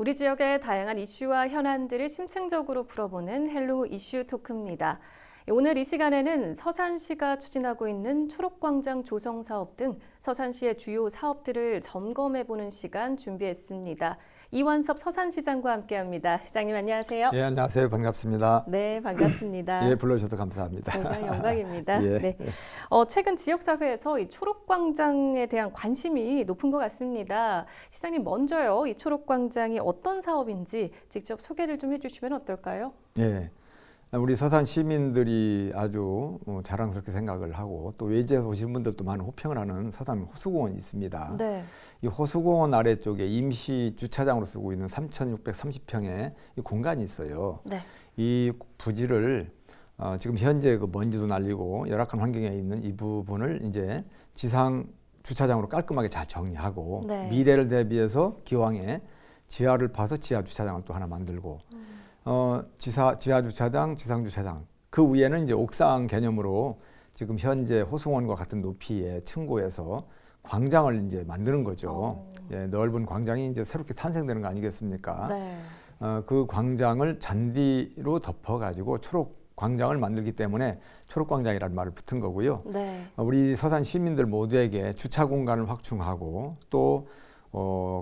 우리 지역의 다양한 이슈와 현안들을 심층적으로 풀어보는 헬로 이슈 토크입니다. 오늘 이 시간에는 서산시가 추진하고 있는 초록광장 조성 사업 등 서산시의 주요 사업들을 점검해보는 시간 준비했습니다. 이완섭 서산시장과 함께합니다. 시장님 안녕하세요. 예, 안녕하세요. 반갑습니다. 네, 반갑습니다. 예, 불러주셔서 감사합니다. 저희가 영광입니다. 예. 네. 최근 지역사회에서 이 초록광장에 대한 관심이 높은 것 같습니다. 시장님 먼저요, 이 초록광장이 어떤 사업인지 직접 소개를 좀 해주시면 어떨까요? 예. 우리 서산 시민들이 아주 자랑스럽게 생각을 하고 또 외지에서 오시는 분들도 많은 호평을 하는 서산 호수공원이 있습니다. 네. 이 호수공원 아래쪽에 임시 주차장으로 쓰고 있는 3,630평의 공간이 있어요. 네. 이 부지를 지금 현재 그 먼지도 날리고 열악한 환경에 있는 이 부분을 이제 지상 주차장으로 깔끔하게 잘 정리하고 네. 미래를 대비해서 기왕에 지하를 파서 지하 주차장을 또 하나 만들고 지하 주차장, 지상 주차장 그 위에는 이제 옥상 개념으로 지금 현재 호수공원과 같은 높이의 층고에서 광장을 이제 만드는 거죠. 예, 넓은 광장이 이제 새롭게 탄생되는 거 아니겠습니까? 네. 그 광장을 잔디로 덮어가지고 초록 광장을 만들기 때문에 초록광장이라는 말을 붙은 거고요. 네. 우리 서산 시민들 모두에게 주차 공간을 확충하고 또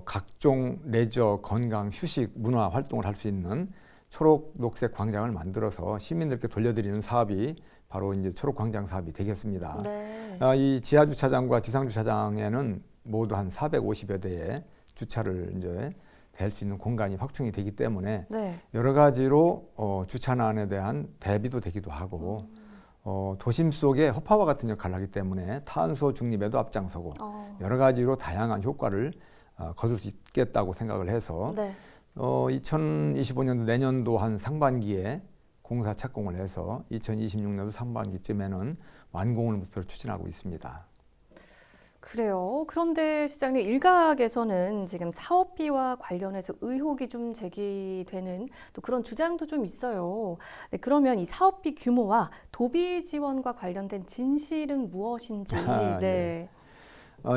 각종 레저, 건강, 휴식, 문화 활동을 할 수 있는 초록 녹색 광장을 만들어서 시민들께 돌려드리는 사업이 바로 이제 초록광장 사업이 되겠습니다. 네. 이 지하 주차장과 지상 주차장에는 모두 한 450여 대의 주차를 이제 될 수 있는 공간이 확충이 되기 때문에 네. 여러 가지로 주차난에 대한 대비도 되기도 하고 도심 속의 허파와 같은 역할을 하기 때문에 탄소 중립에도 앞장서고 여러 가지로 다양한 효과를 거둘 수 있겠다고 생각을 해서 네. 2025년도 내년도 한 상반기에 공사 착공을 해서 2026년도 상반기쯤에는 완공을 목표로 추진하고 있습니다. 그래요. 그런데 시장님 일각에서는 지금 사업비와 관련해서 의혹이 좀 제기되는 또 그런 주장도 좀 있어요. 네, 그러면 이 사업비 규모와 도비 지원과 관련된 진실은 무엇인지. 네.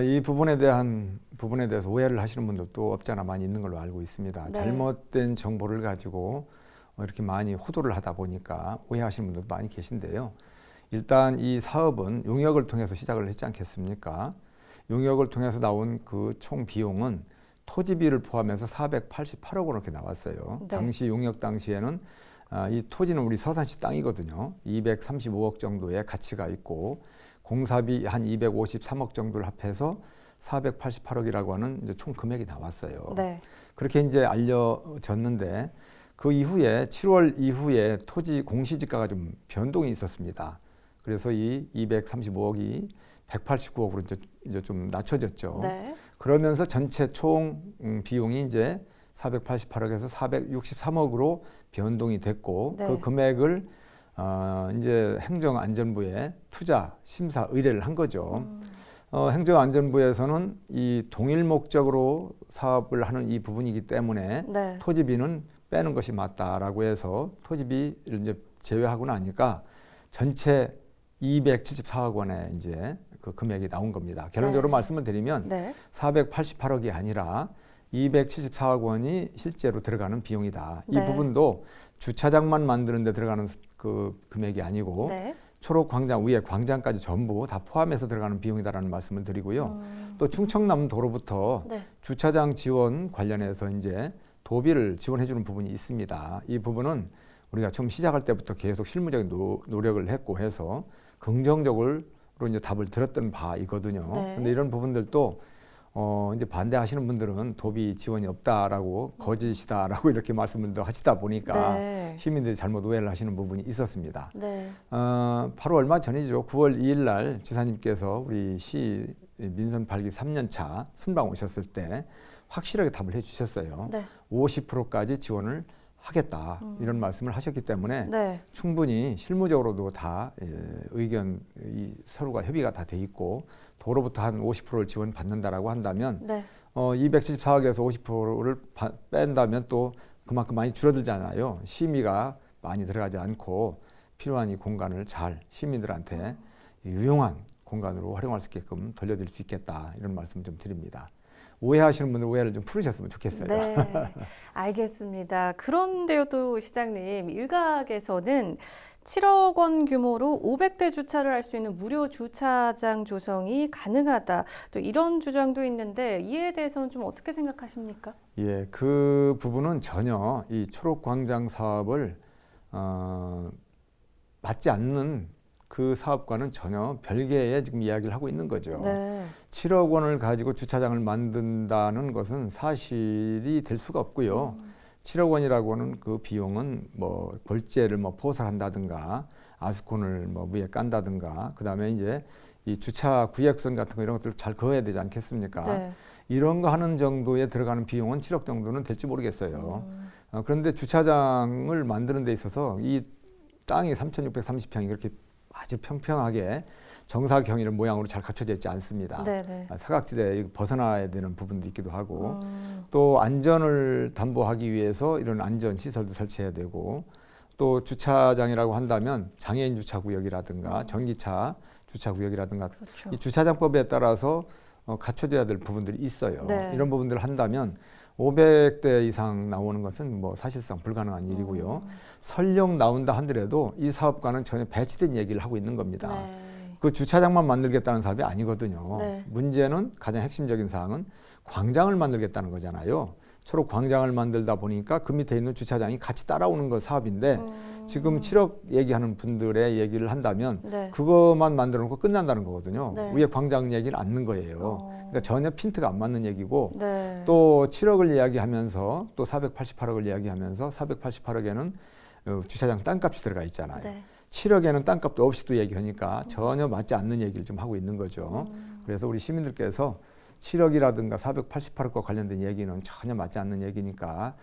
이 부분에 대해서 오해를 하시는 분들도 없지 않아 많이 있는 걸로 알고 있습니다. 네. 잘못된 정보를 가지고 이렇게 많이 호도를 하다 보니까 오해하시는 분들도 많이 계신데요. 일단 이 사업은 용역을 통해서 시작을 했지 않겠습니까? 용역을 통해서 나온 그 총 비용은 토지비를 포함해서 488억 원 이렇게 나왔어요. 네. 당시 용역 당시에는 이 토지는 우리 서산시 땅이거든요. 235억 정도의 가치가 있고 공사비 한 253억 정도를 합해서 488억이라고 하는 이제 총 금액이 나왔어요. 네. 그렇게 이제 알려졌는데 그 이후에 7월 이후에 토지 공시지가가 좀 변동이 있었습니다. 그래서 이 235억이 189억으로 이제 좀 낮춰졌죠. 네. 그러면서 전체 총 비용이 이제 488억에서 463억으로 변동이 됐고 네. 그 금액을 이제 행정안전부에 투자 심사 의뢰를 한 거죠. 행정안전부에서는 이 동일 목적으로 사업을 하는 이 부분이기 때문에 네. 토지비는 빼는 것이 맞다라고 해서 토지비를 이제 제외하고 나니까 전체 274억 원의 이제 그 금액이 나온 겁니다. 결론적으로 네. 말씀을 드리면 네. 488억이 아니라 274억 원이 실제로 들어가는 비용이다. 이 네. 부분도 주차장만 만드는 데 들어가는 그 금액이 아니고 네. 초록광장 위에 광장까지 전부 다 포함해서 들어가는 비용이다라는 말씀을 드리고요. 또 충청남도로부터 네. 주차장 지원 관련해서 이제 도비를 지원해 주는 부분이 있습니다. 이 부분은 우리가 처음 시작할 때부터 계속 실무적인 노력을 했고 해서 긍정적으로 이제 답을 들었던 바이거든요. 네. 근데 이런 부분들도 이제 반대하시는 분들은 도비 지원이 없다라고 거짓이다라고 이렇게 말씀을 하시다 보니까 네. 시민들이 잘못 오해를 하시는 부분이 있었습니다. 네. 바로 얼마 전이죠. 9월 2일 날 지사님께서 우리 시 민선 8기 3년차 순방 오셨을 때 확실하게 답을 해주셨어요. 네. 50%까지 지원을 하겠다 이런 말씀을 하셨기 때문에 네. 충분히 실무적으로도 다 의견 서로가 협의가 다 돼 있고 도로부터 한 50%를 지원받는다라고 한다면 네. 274억에서 50%를 뺀다면 또 그만큼 많이 줄어들잖아요. 심의가 많이 들어가지 않고 필요한 이 공간을 잘 시민들한테 유용한 공간으로 활용할 수 있게끔 돌려드릴 수 있겠다 이런 말씀 좀 드립니다. 오해하시는 분들 오해를 좀 풀으셨으면 좋겠어요. 네, 알겠습니다. 그런데도 시장님, 일각에서는 7억 원 규모로 500대 주차를 할 수 있는 무료 주차장 조성이 가능하다. 또 이런 주장도 있는데 이에 대해서는 좀 어떻게 생각하십니까? 예, 그 부분은 전혀 이 초록광장 사업을 맞지 않는 그 사업과는 전혀 별개의 지금 이야기를 하고 있는 거죠. 네. 7억 원을 가지고 주차장을 만든다는 것은 사실이 될 수가 없고요. 7억 원이라고 하는 그 비용은 뭐 볼재를 뭐 포설한다든가 아스콘을 뭐 위에 깐다든가 그다음에 이제 이 주차 구획선 같은 거 이런 것들을 잘 그어야 되지 않겠습니까? 네. 이런 거 하는 정도에 들어가는 비용은 7억 정도는 될지 모르겠어요. 그런데 주차장을 만드는 데 있어서 이 땅이 3,630평이 그렇게 아주 평평하게 정사각형이라는 모양으로 잘 갖춰져 있지 않습니다. 네네. 사각지대에 벗어나야 되는 부분도 있기도 하고 또 안전을 담보하기 위해서 이런 안전 시설도 설치해야 되고 또 주차장이라고 한다면 장애인 주차구역이라든가 전기차 주차구역이라든가 그렇죠. 이 주차장법에 따라서 갖춰져야 될 부분들이 있어요. 네. 이런 부분들을 한다면 500대 이상 나오는 것은 뭐 사실상 불가능한 일이고요. 설령 나온다 하더라도 이 사업과는 전혀 배치된 얘기를 하고 있는 겁니다. 네. 그 주차장만 만들겠다는 사업이 아니거든요. 네. 문제는 가장 핵심적인 사항은 광장을 만들겠다는 거잖아요. 초록 광장을 만들다 보니까 그 밑에 있는 주차장이 같이 따라오는 거 사업인데 지금 7억 얘기하는 분들의 얘기를 한다면 네. 그것만 만들어 놓고 끝난다는 거거든요. 네. 위에 광장 얘기를 않는 거예요. 그러니까 전혀 핀트가 안 맞는 얘기고 네. 또 7억을 이야기하면서 또 488억을 이야기하면서 488억에는 주차장 땅값이 들어가 있잖아요. 네. 7억에는 땅값도 없이 또 얘기하니까 전혀 맞지 않는 얘기를 좀 하고 있는 거죠. 그래서 우리 시민들께서 7억이라든가 488억과 관련된 얘기는 전혀 맞지 않는 얘기니까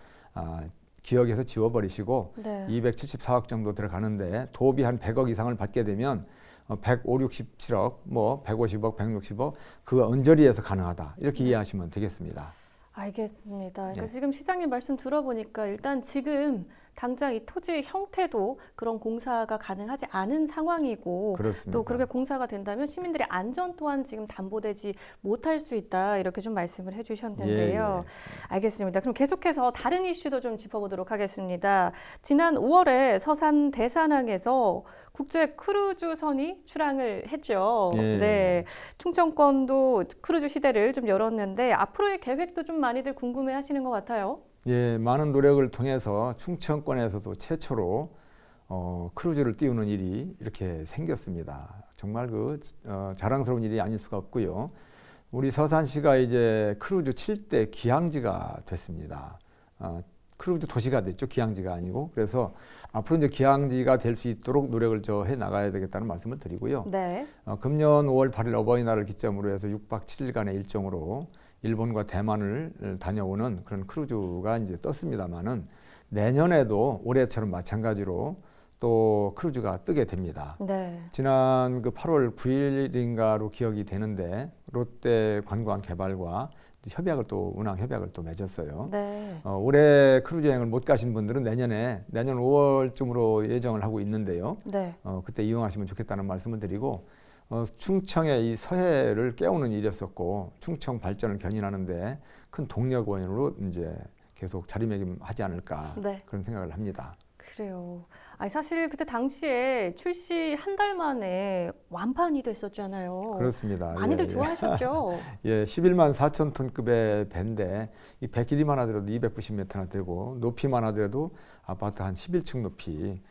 기억에서 지워버리시고 네. 274억 정도 들어가는데 도비 한 100억 이상을 받게 되면 167억, 뭐 150억, 160억 그 언저리에서 가능하다 이렇게 이해하시면 되겠습니다. 알겠습니다. 그러니까 네. 지금 시장님 말씀 들어보니까 일단 지금 당장 이 토지 형태도 그런 공사가 가능하지 않은 상황이고 그렇습니다. 또 그렇게 공사가 된다면 시민들의 안전 또한 지금 담보되지 못할 수 있다 이렇게 좀 말씀을 해주셨는데요. 알겠습니다. 그럼 계속해서 다른 이슈도 좀 짚어보도록 하겠습니다. 지난 5월에 서산 대산항에서 국제 크루즈선이 출항을 했죠. 예. 네, 충청권도 크루즈 시대를 좀 열었는데 앞으로의 계획도 좀 많이들 궁금해하시는 것 같아요. 예, 많은 노력을 통해서 충청권에서도 최초로 크루즈를 띄우는 일이 이렇게 생겼습니다. 정말 자랑스러운 일이 아닐 수가 없고요. 우리 서산시가 이제 크루즈 7대 기항지가 됐습니다. 크루즈 도시가 됐죠. 기항지가 아니고. 그래서 앞으로 이제 기항지가 될 수 있도록 노력을 해 나가야 되겠다는 말씀을 드리고요. 네. 금년 5월 8일 어버이날을 기점으로 해서 6박 7일간의 일정으로 일본과 대만을 다녀오는 그런 크루즈가 이제 떴습니다만은 내년에도 올해처럼 마찬가지로 또 크루즈가 뜨게 됩니다. 네. 지난 그 8월 9일인가로 기억이 되는데 롯데 관광개발과 운항 협약을 또 맺었어요. 네. 올해 크루즈 여행을 못 가신 분들은 내년 5월쯤으로 예정을 하고 있는데요. 네. 그때 이용하시면 좋겠다는 말씀을 드리고 충청의 이 서해를 깨우는 일이었었고 충청 발전을 견인하는데 큰 동력원으로 이제 계속 자리매김하지 않을까 네. 그런 생각을 합니다. 그래요. 아니 사실 그때 당시에 출시 한 달 만에 완판이 됐었잖아요. 그렇습니다. 많이들 예, 좋아하셨죠. 예, 11만 4천 톤급의 배인데 이 배 길이만 하더라도 290m나 되고 높이만 하더라도 아파트 한 11층 높이.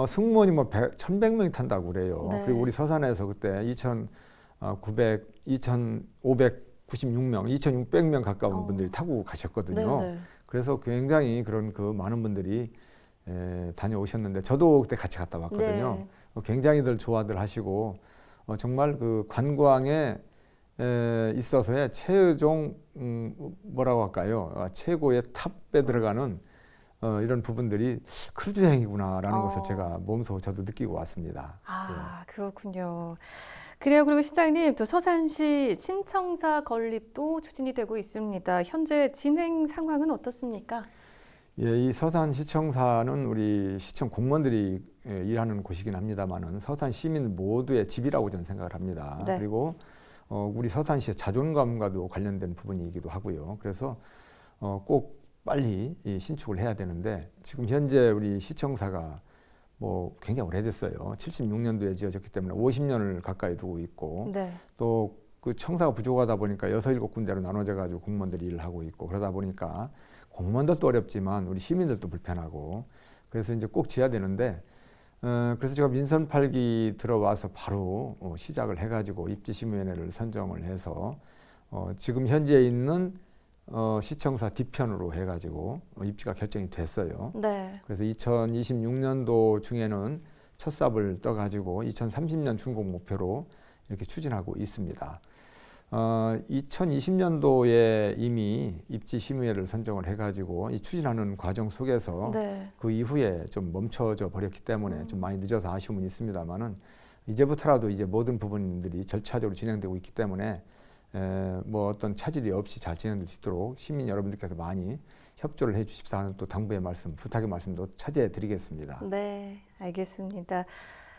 승무원이 뭐 1,100명이 탄다고 그래요. 네. 그리고 우리 서산에서 그때 2,596명, 2,600명 가까운 분들이 타고 가셨거든요. 네네. 그래서 굉장히 그런 많은 분들이 다녀오셨는데 저도 그때 같이 갔다 왔거든요. 네. 굉장히들 좋아들 하시고 정말 그 관광에 있어서의 최종 뭐라고 할까요? 최고의 탑에 들어가는 이런 부분들이 크루즈 여행이구나라는 것을 제가 몸소 저도 느끼고 왔습니다. 그렇군요. 그래요. 그리고 시장님, 또 서산시 신청사 건립도 추진이 되고 있습니다. 현재 진행 상황은 어떻습니까? 예, 이 서산시청사는 우리 시청 공무원들이 일하는 곳이긴 합니다만은 서산 시민 모두의 집이라고 저는 생각을 합니다. 네. 그리고 우리 서산시의 자존감과도 관련된 부분이기도 하고요. 그래서 꼭 빨리 이 신축을 해야 되는데 지금 현재 우리 시청사가 뭐 굉장히 오래됐어요. 76년도에 지어졌기 때문에 50년을 가까이 두고 있고 네. 또 그 청사가 부족하다 보니까 6, 7군데로 나눠져 가지고 공무원들이 일을 하고 있고 그러다 보니까 공무원들도 어렵지만 우리 시민들도 불편하고 그래서 이제 꼭 지어야 되는데 그래서 제가 민선 8기 들어와서 바로 시작을 해가지고 입지심의위원회를 선정을 해서 지금 현재 있는 시청사 뒤편으로 해가지고 입지가 결정이 됐어요. 네. 그래서 2026년도 중에는 첫 삽을 떠가지고 2030년 준공 목표로 이렇게 추진하고 있습니다. 2020년도에 이미 입지심의회를 선정을 해가지고 이 추진하는 과정 속에서 네. 그 이후에 좀 멈춰져 버렸기 때문에 좀 많이 늦어서 아쉬움은 있습니다만은 이제부터라도 이제 모든 부분들이 절차적으로 진행되고 있기 때문에 뭐 어떤 차질이 없이 잘 진행될 수 있도록 시민 여러분들께서 많이 협조를 해주십사 하는 또 당부의 말씀, 부탁의 말씀도 차지해 드리겠습니다. 네, 알겠습니다.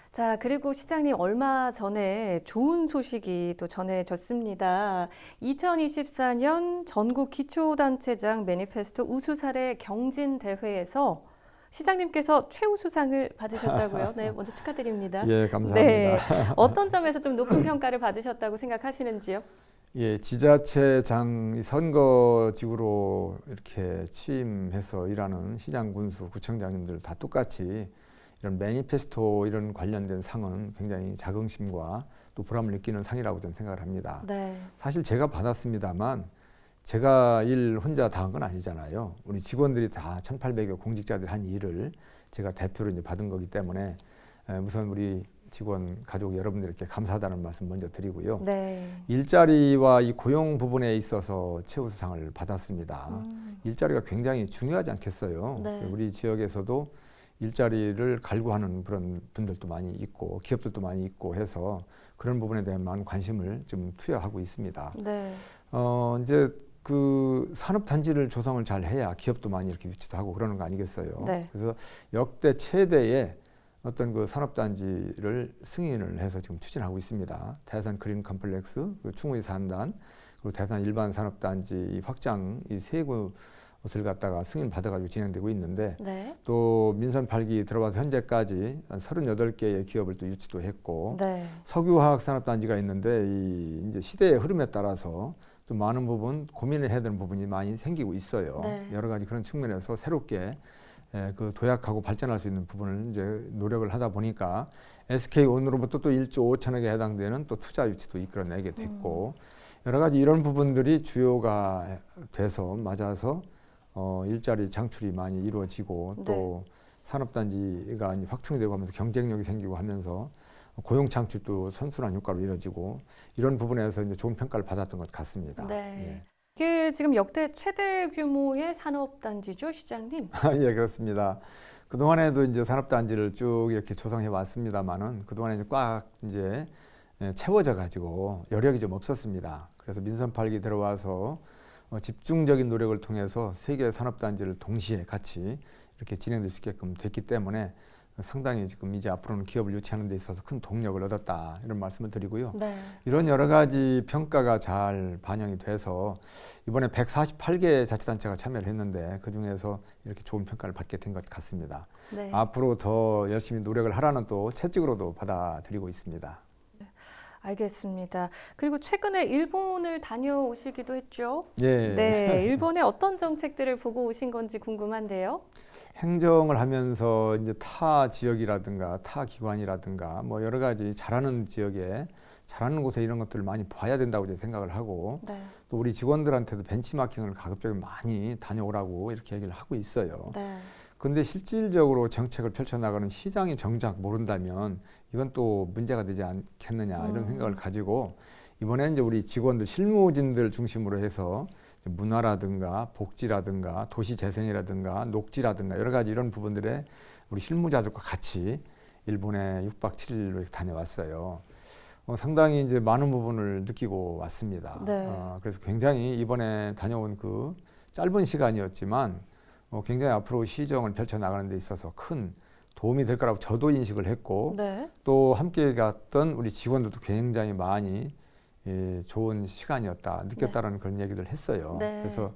자, 그리고 시장님 얼마 전에 좋은 소식이 또 전해졌습니다. 2024년 전국 기초단체장 매니페스토 우수사례 경진대회에서 시장님께서 최우수상을 받으셨다고요? 네, 먼저 축하드립니다. 예, 감사합니다. 네, 어떤 점에서 좀 높은 평가를 받으셨다고 생각하시는지요? 예, 지자체장 선거직으로 이렇게 취임해서 일하는 시장, 군수, 구청장님들 다 똑같이 이런 매니페스토 이런 관련된 상은 굉장히 자긍심과 또 보람을 느끼는 상이라고 저는 생각을 합니다. 네. 사실 제가 받았습니다만 제가 일 혼자 다 한 건 아니잖아요. 우리 직원들이 다 1,800여 공직자들이 한 일을 제가 대표로 이제 받은 거기 때문에 우선 우리 직원 가족 여러분들께 감사하다는 말씀 먼저 드리고요. 네. 일자리와 이 고용 부분에 있어서 최우수상을 받았습니다. 일자리가 굉장히 중요하지 않겠어요. 네. 우리 지역에서도 일자리를 갈구하는 그런 분들도 많이 있고 기업들도 많이 있고 해서 그런 부분에 대한 많은 관심을 좀 투여하고 있습니다. 네. 이제 그 산업단지를 조성을 잘 해야 기업도 많이 이렇게 유치도 하고 그러는 거 아니겠어요. 네. 그래서 역대 최대의 어떤 그 산업단지를 승인을 해서 지금 추진하고 있습니다. 대산 그린 컴플렉스, 그 충의 산단, 그리고 대산 일반 산업단지 확장 이 세 곳을 갖다가 승인 받아가지고 진행되고 있는데 네. 또 민선 8기 들어와서 현재까지 한 38개의 기업을 또 유치도 했고 네. 석유화학 산업단지가 있는데 이 이제 시대의 흐름에 따라서 좀 많은 부분 고민을 해야 되는 부분이 많이 생기고 있어요. 네. 여러 가지 그런 측면에서 새롭게 그 도약하고 발전할 수 있는 부분을 이제 노력을 하다 보니까 SK온으로부터 또 1조 5천억에 해당되는 또 투자 유치도 이끌어내게 됐고 여러 가지 이런 부분들이 주요가 돼서 맞아서 일자리 창출이 많이 이루어지고 네. 또 산업단지가 확충이 되고 하면서 경쟁력이 생기고 하면서 고용 창출도 선순환 효과로 이루어지고 이런 부분에서 이제 좋은 평가를 받았던 것 같습니다. 네. 이게 지금 역대 최대 규모의 산업단지죠, 시장님? 예, 그렇습니다. 그동안에도 이제 산업단지를 쭉 이렇게 조성해 왔습니다만은 그동안에 이제 꽉 이제 채워져 가지고 여력이 좀 없었습니다. 그래서 민선 8기 들어와서 집중적인 노력을 통해서 세 개의 산업단지를 동시에 같이 이렇게 진행될 수 있게끔 됐기 때문에 상당히 지금 이제 앞으로는 기업을 유치하는 데 있어서 큰 동력을 얻었다 이런 말씀을 드리고요. 네. 이런 여러 가지 평가가 잘 반영이 돼서 이번에 148개 자치단체가 참여를 했는데 그중에서 이렇게 좋은 평가를 받게 된 것 같습니다. 네. 앞으로 더 열심히 노력을 하라는 또 채찍으로도 받아들이고 있습니다. 알겠습니다. 그리고 최근에 일본을 다녀오시기도 했죠? 예. 네. 일본의 어떤 정책들을 보고 오신 건지 궁금한데요. 행정을 하면서 이제 타 지역이라든가 타 기관이라든가 뭐 여러 가지 잘하는 지역에 잘하는 곳에 이런 것들을 많이 봐야 된다고 이제 생각을 하고 네. 또 우리 직원들한테도 벤치마킹을 가급적이면 많이 다녀오라고 이렇게 얘기를 하고 있어요. 네. 근데 실질적으로 정책을 펼쳐나가는 시장이 정작 모른다면 이건 또 문제가 되지 않겠느냐 이런 생각을 가지고 이번에 이제 우리 직원들 실무진들 중심으로 해서 문화라든가 복지라든가 도시재생이라든가 녹지라든가 여러 가지 이런 부분들에 우리 실무자들과 같이 일본에 6박 7일로 이렇게 다녀왔어요. 상당히 이제 많은 부분을 느끼고 왔습니다. 네. 그래서 굉장히 이번에 다녀온 그 짧은 시간이었지만 굉장히 앞으로 시정을 펼쳐나가는 데 있어서 큰 도움이 될 거라고 저도 인식을 했고 네. 또 함께 갔던 우리 직원들도 굉장히 많이 좋은 시간이었다 느꼈다라는 그런 얘기를 했어요. 네. 그래서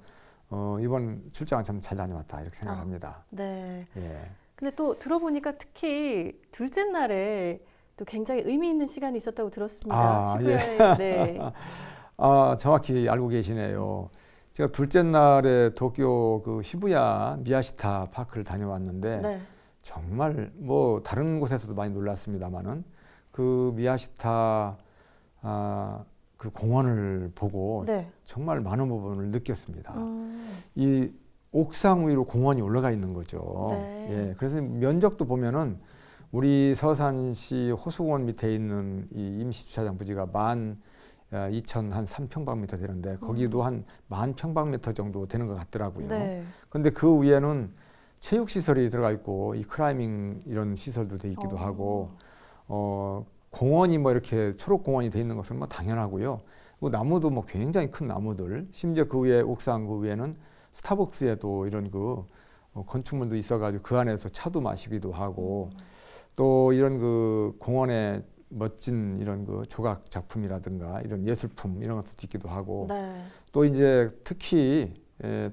이번 출장은 참 잘 다녀왔다 이렇게 생각합니다. 네. 예. 근데 또 들어보니까 특히 둘째 날에 또 굉장히 의미 있는 시간이 있었다고 들었습니다. 시부야에. 네. 정확히 알고 계시네요. 제가 둘째 날에 도쿄 그 시부야 미야시타 파크를 다녀왔는데 네. 정말 뭐 다른 곳에서도 많이 놀랐습니다만은 그 미야시타 그 공원을 보고 네. 정말 많은 부분을 느꼈습니다. 이 옥상 위로 공원이 올라가 있는 거죠. 네. 예, 그래서 면적도 보면은 우리 서산시 호수공원 밑에 있는 이 임시주차장 부지가 12,003평방미터 되는데 거기도 한 10,000평방미터 정도 되는 것 같더라고요. 네. 근데 그 위에는 체육시설이 들어가 있고 이 클라이밍 이런 시설도 돼 있기도 하고 공원이 뭐 이렇게 초록공원이 돼 있는 것은 뭐 당연하고요. 뭐 나무도 뭐 굉장히 큰 나무들, 심지어 그 위에 옥상 그 위에는 스타벅스에도 이런 그 건축물도 있어가지고 그 안에서 차도 마시기도 하고 또 이런 그 공원에 멋진 이런 그 조각 작품이라든가 이런 예술품 이런 것도 있기도 하고 네. 또 이제 특히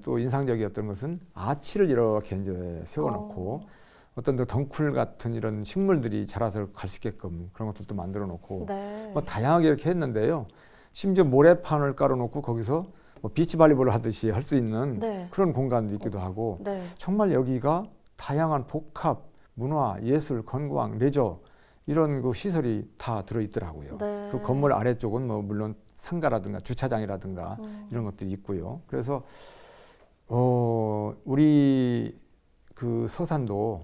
또 인상적이었던 것은 아치를 이렇게 이제 세워놓고 어떤 덩쿨 같은 이런 식물들이 자라서 갈 수 있게끔 그런 것들도 만들어 놓고 네. 뭐 다양하게 이렇게 했는데요. 심지어 모래판을 깔아놓고 거기서 뭐 비치 발리볼을 하듯이 할 수 있는 네. 그런 공간도 있기도 하고 네. 정말 여기가 다양한 복합, 문화, 예술, 관광, 레저 이런 그 시설이 다 들어있더라고요. 네. 그 건물 아래쪽은 뭐 물론 상가라든가 주차장이라든가 이런 것들이 있고요. 그래서 우리 그 서산도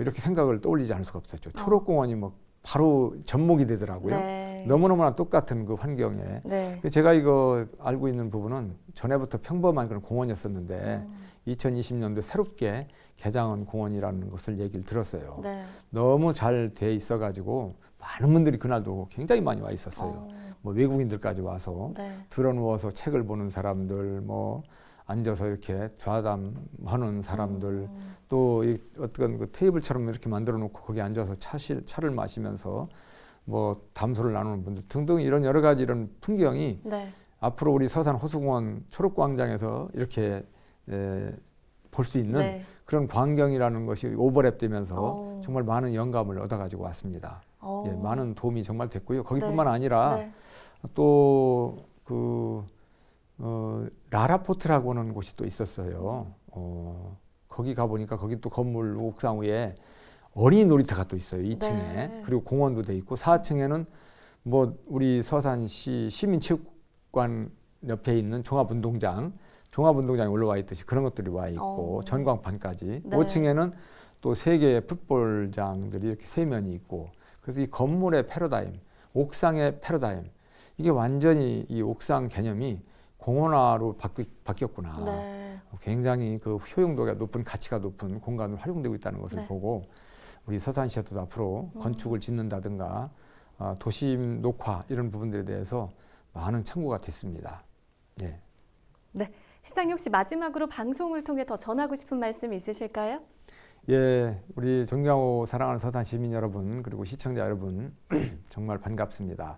이렇게 생각을 떠올리지 않을 수가 없었죠. 초록공원이 뭐 바로 접목이 되더라고요. 네. 너무너무나 똑같은 그 환경에. 네. 제가 이거 알고 있는 부분은 전에부터 평범한 그런 공원이었었는데 2020년도에 새롭게 개장한 공원이라는 것을 얘기를 들었어요. 네. 너무 잘 돼 있어가지고 많은 분들이 그날도 굉장히 많이 와 있었어요. 뭐 외국인들까지 와서 네. 들어누워서 책을 보는 사람들, 뭐 앉아서 이렇게 좌담하는 사람들, 또 어떤 그 테이블처럼 이렇게 만들어 놓고 거기 앉아서 차를 마시면서 뭐 담소를 나누는 분들 등등 이런 여러 가지 이런 풍경이 네. 앞으로 우리 서산 호수공원 초록광장에서 이렇게 볼 수 있는 네. 그런 광경이라는 것이 오버랩되면서 정말 많은 영감을 얻어가지고 왔습니다. 예, 많은 도움이 정말 됐고요. 거기뿐만 네. 아니라 네. 또 그 라라포트라고 하는 곳이 또 있었어요. 거기 가보니까 거기 또 건물 옥상 위에 어린이 놀이터가 또 있어요. 2층에. 네. 그리고 공원도 돼 있고 4층에는 뭐 우리 서산시 시민체육관 옆에 있는 종합운동장에 올라와 있듯이 그런 것들이 와 있고 전광판까지. 네. 5층에는 또 3개의 풋볼장들이 이렇게 3면이 있고 그래서 이 건물의 패러다임, 옥상의 패러다임 이게 완전히 이 옥상 개념이 공원화로 바뀌었구나. 네. 굉장히 그 효용도가 높은 가치가 높은 공간으로 활용되고 있다는 것을 네. 보고 우리 서산시에도 앞으로 건축을 짓는다든가 도심 녹화 이런 부분들에 대해서 많은 참고가 됐습니다. 예. 네. 시장님 혹시 마지막으로 방송을 통해 더 전하고 싶은 말씀 있으실까요? 예, 우리 존경하고 사랑하는 서산 시민 여러분 그리고 시청자 여러분 정말 반갑습니다.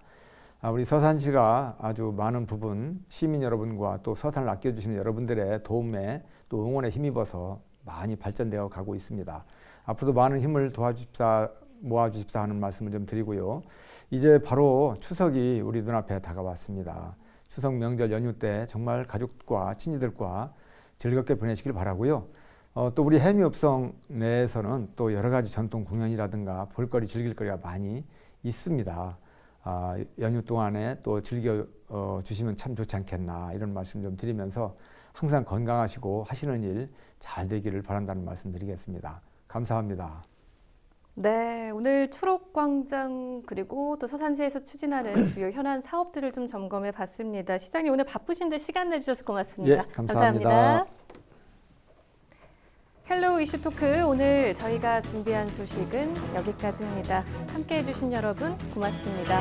우리 서산시가 아주 많은 부분 시민 여러분과 또 서산을 아껴주시는 여러분들의 도움에 또 응원에 힘입어서 많이 발전되어 가고 있습니다. 앞으로도 많은 힘을 모아주십사 하는 말씀을 좀 드리고요. 이제 바로 추석이 우리 눈앞에 다가왔습니다. 추석 명절 연휴 때 정말 가족과 친지들과 즐겁게 보내시길 바라고요. 또 우리 해미읍성 내에서는 또 여러 가지 전통 공연이라든가 볼거리 즐길거리가 많이 있습니다. 연휴 동안에 또 즐겨 주시면 참 좋지 않겠나 이런 말씀 좀 드리면서 항상 건강하시고 하시는 일 잘 되기를 바란다는 말씀 드리겠습니다. 감사합니다. 네, 오늘 초록광장 그리고 또 서산시에서 추진하는 주요 현안 사업들을 좀 점검해 봤습니다. 시장님 오늘 바쁘신데 시간 내주셔서 고맙습니다. 예, 감사합니다. 헬로우 이슈 토크 오늘 저희가 준비한 소식은 여기까지입니다. 함께해 주신 여러분 고맙습니다.